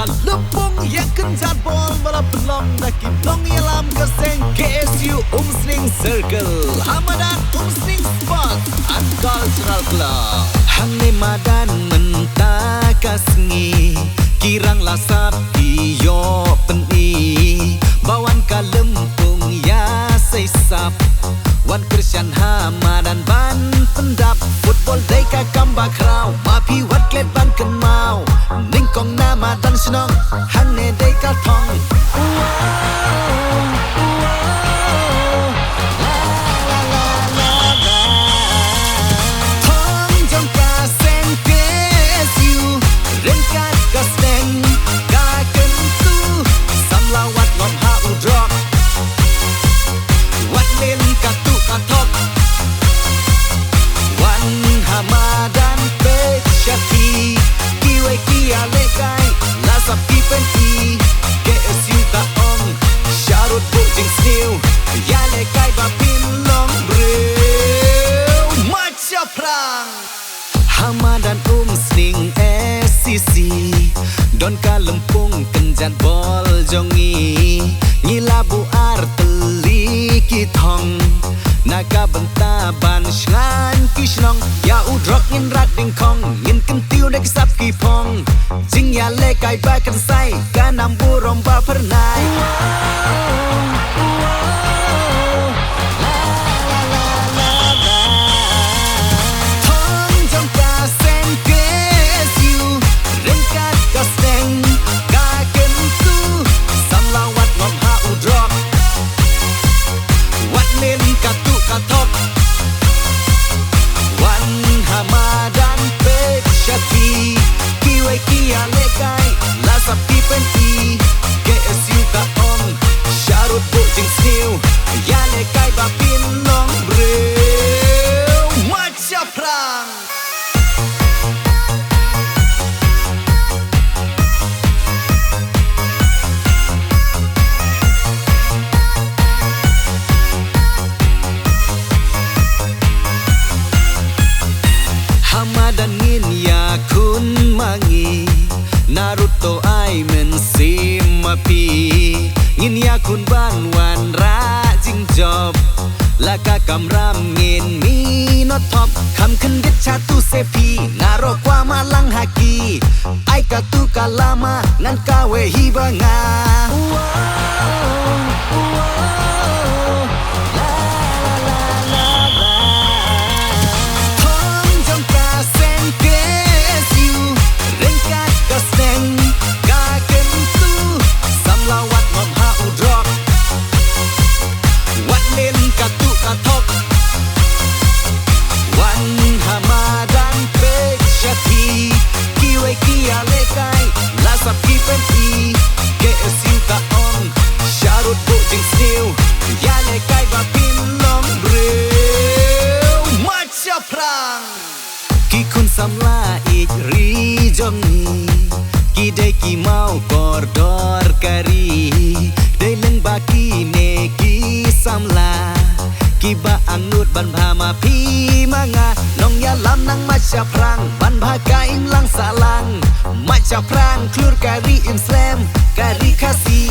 Kalupong yakin jadbol malah pelong daki plong yalam keseng KSU Umsling Circle Hamadan Umsling Sport and Cultural Club Hang ne madan mentakasngi kirang lasap iyo peni bawan kalempung ya seisap wan Christian Hamadan ban pendap football day ka kamba kraw mapi wat klet ban kenmau ningkong nama dan senong hang ne day ka thong Hamadan Umsling SCC Don Kalempung kenjan bol jongi Ngilabu arteli kitong Naga bentaban shan kishnong Ya udrok ngin rat dingkong Ngin kentiu dek sap kipong Jing ya lekai bakan say Kanam burong ba pernai Hamadan ngin ya kun mangi Naruto ai men sim mapi ngin ya kun ban wan ra jing job laka kamram ngin mi not top kam kendit chatu sepi ngaro kwa malang haki ai ka tu kalama ngan kawe hibanga Ki kun samla ik ri jongi Ki day ki mau kordor kari Day leng baki ne ki samla Ki ba angut ban bhama pi manga Nong ya lam nang macha prang ban bhaka im lang salang Macha prang klur kari im slam kari kasi